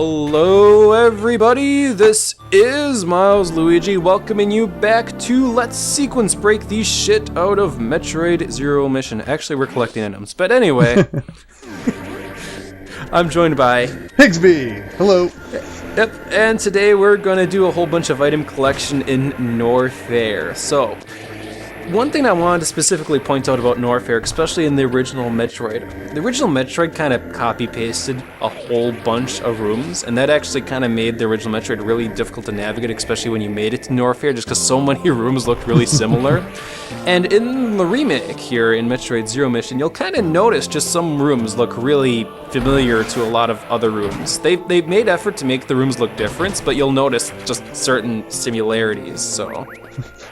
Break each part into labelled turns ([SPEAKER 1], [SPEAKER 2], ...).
[SPEAKER 1] Hello everybody, this is Milesluigi welcoming you back to Let's Sequence Break the shit out of Metroid Zero Mission. Actually, we're collecting items, but anyway. I'm joined by
[SPEAKER 2] Higsby! Hello!
[SPEAKER 1] Yep, and today we're gonna do a whole bunch of item collection in Norfair. So, one thing I wanted to specifically point out about Norfair, especially in the original Metroid. The original Metroid kind of copy-pasted a whole bunch of rooms, and that actually kind of made the original Metroid really difficult to navigate, especially when you made it to Norfair, just because so many rooms looked really similar. And in the remake here in Metroid Zero Mission, you'll kind of notice just some rooms look really familiar to a lot of other rooms. They've made effort to make the rooms look different, but you'll notice just certain similarities, so...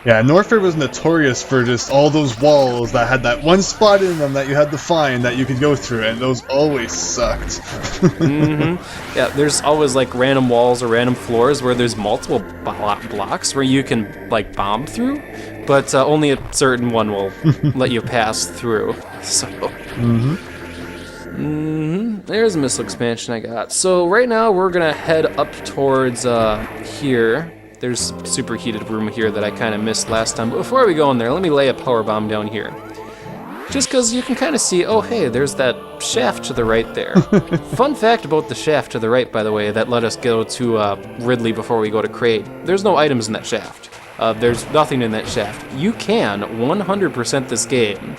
[SPEAKER 2] Yeah, Norfair was notorious for just all those walls that had that one spot in them that you had to find that you could go through, and those always sucked.
[SPEAKER 1] Yeah, there's always like random walls or random floors where there's multiple blocks where you can like bomb through, but only a certain one will let you pass through. So, there's a missile expansion I got. So right now we're gonna head up towards here. There's a superheated room here that I kind of missed last time. But before we go in there, let me lay a power bomb down here. Just because you can kind of see, oh hey, there's that shaft to the right there. Fun fact about the shaft to the right, by the way, that let us go to Ridley before we go to Kraid. There's no items in that shaft. There's nothing in that shaft. You can 100% this game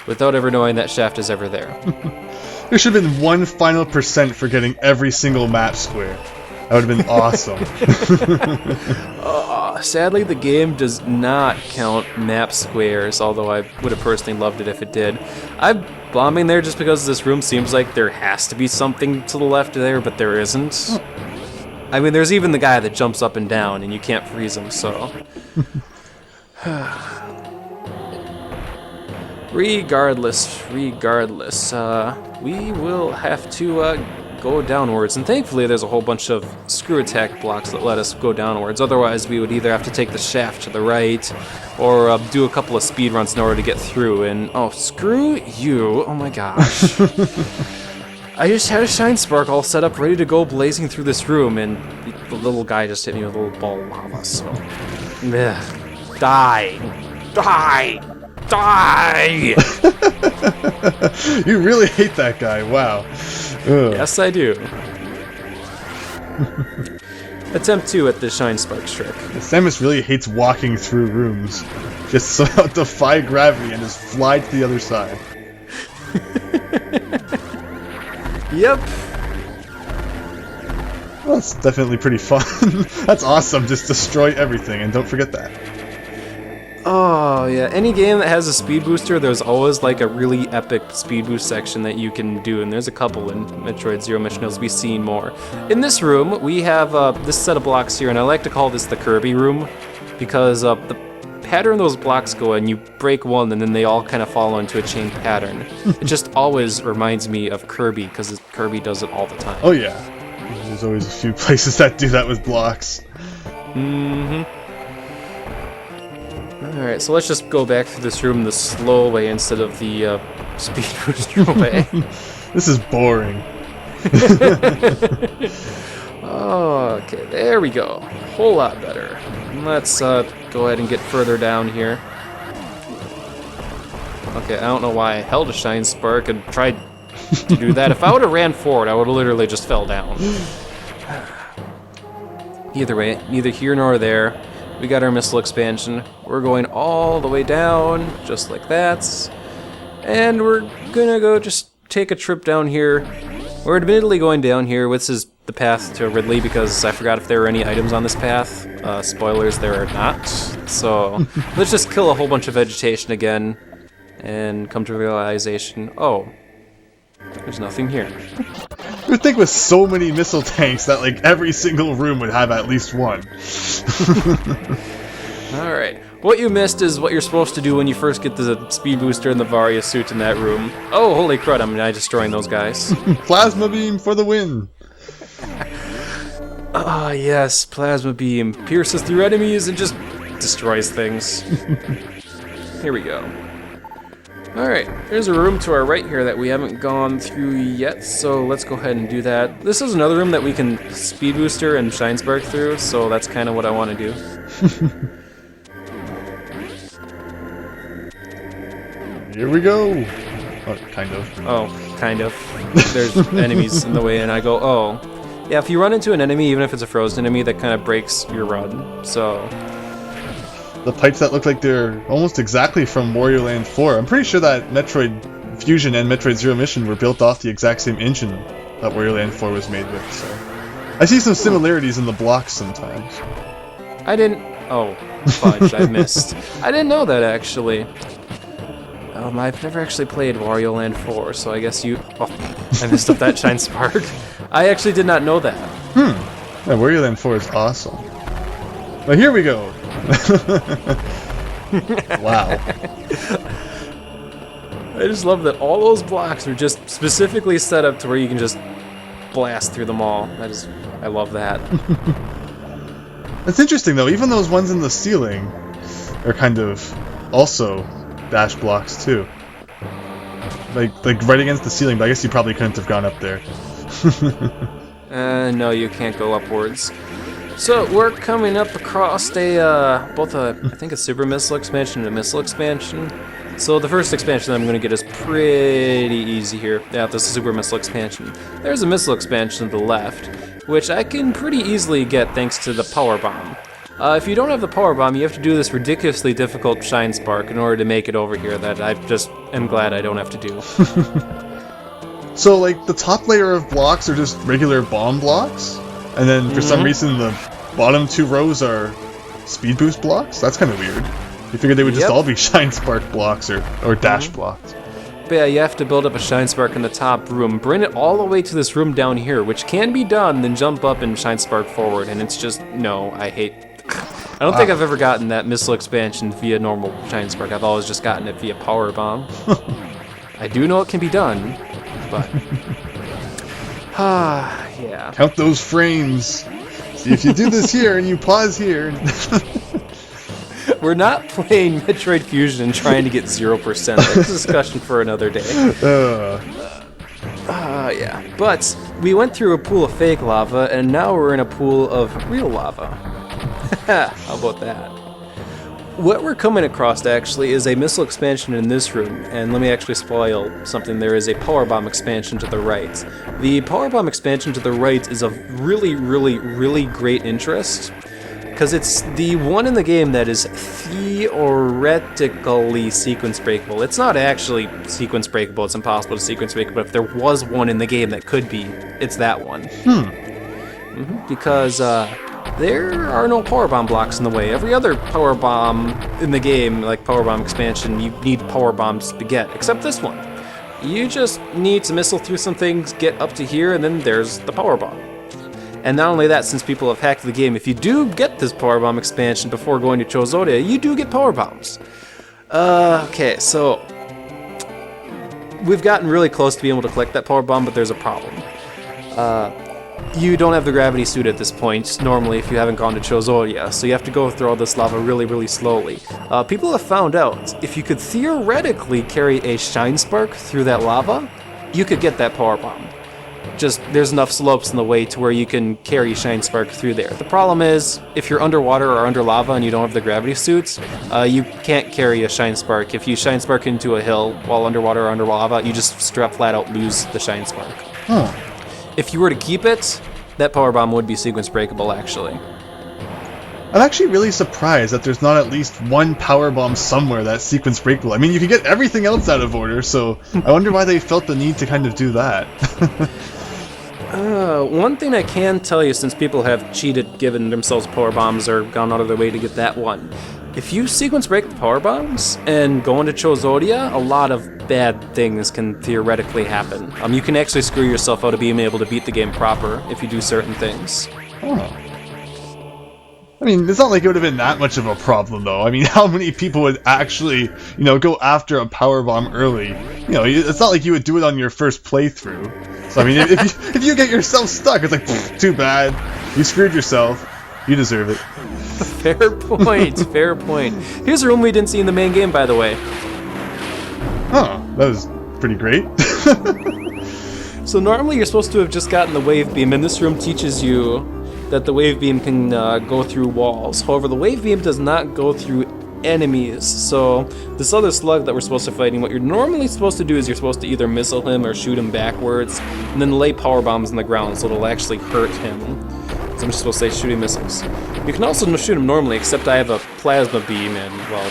[SPEAKER 1] without ever knowing that shaft is ever there.
[SPEAKER 2] There should have been one final percent for getting every single map square. That would have been awesome.
[SPEAKER 1] Sadly, the game does not count map squares, although I would have personally loved it if it did. I'm bombing there just because this room seems like there has to be something to the left there, but there isn't. I mean, there's even the guy that jumps up and down, and you can't freeze him, so... Regardless, we will have to go downwards, and thankfully there's a whole bunch of screw attack blocks that let us go downwards. Otherwise we would either have to take the shaft to the right or do a couple of speed runs in order to get through, and oh, screw you, oh my gosh. I just had a shine spark all set up ready to go blazing through this room, and the little guy just hit me with a little ball of lava, so ugh. Die!
[SPEAKER 2] You really hate that guy, wow. Ugh.
[SPEAKER 1] Yes, I do. Attempt 2 at the Shine Sparks trick.
[SPEAKER 2] Samus really hates walking through rooms. Just so defy gravity and just fly to the other side.
[SPEAKER 1] Yep.
[SPEAKER 2] Well, that's definitely pretty fun. That's awesome, just destroy everything, and don't forget that.
[SPEAKER 1] Oh, yeah. Any game that has a speed booster, there's always like a really epic speed boost section that you can do, and there's a couple in Metroid Zero Mission as we've seen more. In this room, we have this set of blocks here, and I like to call this the Kirby room, because the pattern those blocks go in, you break one, and then they all kind of follow into a chain pattern. It just always reminds me of Kirby, because Kirby does it all the time.
[SPEAKER 2] Oh, yeah. There's always a few places that do that with blocks.
[SPEAKER 1] Alright, so let's just go back through this room the slow way instead of the speed booster way.
[SPEAKER 2] This is boring.
[SPEAKER 1] Oh, okay, there we go. Whole lot better. Let's go ahead and get further down here. Okay, I don't know why I held a shine spark and tried to do that. If I would have ran forward, I would have literally just fell down. Either way, neither here nor there. We got our missile expansion. We're going all the way down, just like that. And we're gonna go just take a trip down here. We're admittedly going down here. This is the path to Ridley because I forgot if there were any items on this path. Spoilers, there are not. So let's just kill a whole bunch of vegetation again and come to realization, oh, there's nothing here.
[SPEAKER 2] You would think with so many missile tanks that like every single room would have at least one.
[SPEAKER 1] Alright, what you missed is what you're supposed to do when you first get the speed booster and the Varia suit in that room. Oh, holy crud, I'm not destroying those guys.
[SPEAKER 2] Plasma beam for the win!
[SPEAKER 1] Ah, yes, plasma beam. Pierces through enemies and just destroys things. Here we go. Alright, there's a room to our right here that we haven't gone through yet, so let's go ahead and do that. This is another room that we can speed booster and shine spark through, so that's kind of what I want to do.
[SPEAKER 2] Here we go! Oh, kind of.
[SPEAKER 1] Oh, kind of. There's enemies in the way, and I go, oh. Yeah, if you run into an enemy, even if it's a frozen enemy, that kind of breaks your run, so...
[SPEAKER 2] The pipes that look like they're almost exactly from Wario Land 4. I'm pretty sure that Metroid Fusion and Metroid Zero Mission were built off the exact same engine that Wario Land 4 was made with, so... I see some similarities in the blocks sometimes.
[SPEAKER 1] I didn't... Oh, fudge, I missed. I didn't know that, actually. I've never actually played Wario Land 4, so I guess you... Oh, I missed up that shine spark. I actually did not know that.
[SPEAKER 2] Yeah, Wario Land 4 is awesome. Well, here we go! Wow.
[SPEAKER 1] I just love that all those blocks are just specifically set up to where you can just blast through them all. I love that.
[SPEAKER 2] It's interesting though, even those ones in the ceiling are kind of also dash blocks too. Like right against the ceiling, but I guess you probably couldn't have gone up there.
[SPEAKER 1] No, you can't go upwards. So we're coming up across both I think a Super Missile expansion and a Missile expansion. So the first expansion that I'm going to get is pretty easy here. Yeah, this is a Super Missile expansion. There's a Missile expansion to the left, which I can pretty easily get thanks to the Power Bomb. If you don't have the Power Bomb, you have to do this ridiculously difficult Shine Spark in order to make it over here that I just am glad I don't have to do.
[SPEAKER 2] So like the top layer of blocks are just regular bomb blocks? And then for some reason the bottom two rows are speed boost blocks? That's kind of weird. You figured they would just all be shine spark blocks or dash blocks.
[SPEAKER 1] But yeah, you have to build up a shine spark in the top room, bring it all the way to this room down here, which can be done, then jump up and shine spark forward, and it's just, no, I don't think I've ever gotten that missile expansion via normal shine spark. I've always just gotten it via power bomb. I do know it can be done, but... yeah.
[SPEAKER 2] Count those frames. See if you do this here and you pause here.
[SPEAKER 1] We're not playing Metroid Fusion and trying to get 0%. That's a discussion for another day. Yeah. But we went through a pool of fake lava, and now we're in a pool of real lava. How about that? What we're coming across, actually, is a missile expansion in this room, and let me actually spoil something. There is a power bomb expansion to the right. The power bomb expansion to the right is of really, really, really great interest, because it's the one in the game that is theoretically sequence breakable. It's not actually sequence breakable, it's impossible to sequence break, but if there was one in the game that could be, it's that one. Because, there are no power bomb blocks in the way. Every other power bomb in the game, like power bomb expansion, you need power bombs to get, except this one. You just need to missile through some things, get up to here, and then there's the power bomb. And not only that, since people have hacked the game, if you do get this power bomb expansion before going to Chozodia, you do get power bombs. Okay, so we've gotten really close to being able to collect that power bomb, but there's a problem. You don't have the gravity suit at this point, normally, if you haven't gone to Chozodia, so you have to go through all this lava really, really slowly. People have found out, if you could theoretically carry a shine spark through that lava, you could get that power bomb. Just, there's enough slopes in the way to where you can carry shine spark through there. The problem is, if you're underwater or under lava and you don't have the gravity suits, you can't carry a shine spark. If you shine spark into a hill while underwater or under lava, you just straight flat out lose the shine spark.
[SPEAKER 2] Huh.
[SPEAKER 1] If you were to keep it, that power bomb would be sequence breakable, actually.
[SPEAKER 2] I'm actually really surprised that there's not at least one power bomb somewhere that's sequence breakable. I mean, you can get everything else out of order, so I wonder why they felt the need to kind of do that.
[SPEAKER 1] One thing I can tell you, since people have cheated, given themselves power bombs, or gone out of their way to get that one, if you sequence break the power bombs and go into Chozodia, a lot of bad things can theoretically happen. You can actually screw yourself out of being able to beat the game proper if you do certain things.
[SPEAKER 2] Oh. I mean, it's not like it would have been that much of a problem, though. I mean, how many people would actually, go after a power bomb early? It's not like you would do it on your first playthrough. So, I mean, if you get yourself stuck, it's like, too bad. You screwed yourself. You deserve it.
[SPEAKER 1] Fair point, fair point. Here's a room we didn't see in the main game, by the way.
[SPEAKER 2] Huh, that was pretty great.
[SPEAKER 1] So normally you're supposed to have just gotten the wave beam, and this room teaches you that the wave beam can go through walls. However, the wave beam does not go through enemies. So this other slug that we're supposed to fight, what you're normally supposed to do is you're supposed to either missile him or shoot him backwards, and then lay power bombs on the ground so it'll actually hurt him. So I'm just supposed to say shooting missiles. You can also shoot him normally, except I have a plasma beam, and well,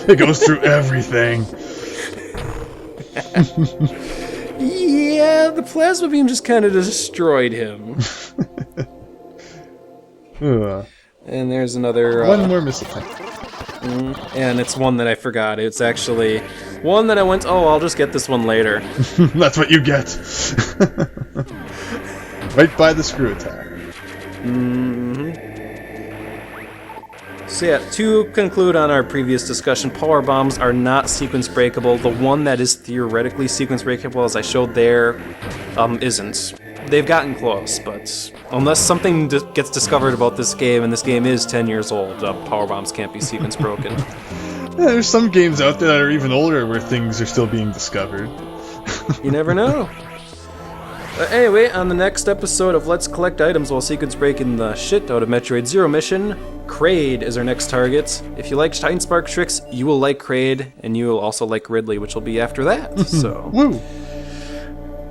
[SPEAKER 2] it goes through everything.
[SPEAKER 1] Yeah, the plasma beam just kind of destroyed him. And there's another...
[SPEAKER 2] one more missile tank.
[SPEAKER 1] And it's one that I forgot. It's actually one that I went, oh, I'll just get this one later.
[SPEAKER 2] That's what you get. Right by the screw attack.
[SPEAKER 1] So yeah, to conclude on our previous discussion, power bombs are not sequence breakable. The one that is theoretically sequence breakable, as I showed there, isn't. They've gotten close, but unless something gets discovered about this game, and this game is 10 years old, power bombs can't be sequence broken.
[SPEAKER 2] Yeah, there's some games out there that are even older where things are still being discovered.
[SPEAKER 1] You never know. Anyway, on the next episode of Let's Collect Items while sequence breaking the shit out of Metroid Zero Mission, Kraid is our next target. If you like Shine Spark tricks, you will like Kraid, and you will also like Ridley, which will be after that. So,
[SPEAKER 2] Woo!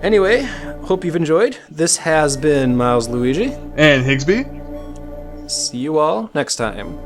[SPEAKER 1] Anyway, hope you've enjoyed. This has been Milesluigi.
[SPEAKER 2] And Higsby.
[SPEAKER 1] See you all next time.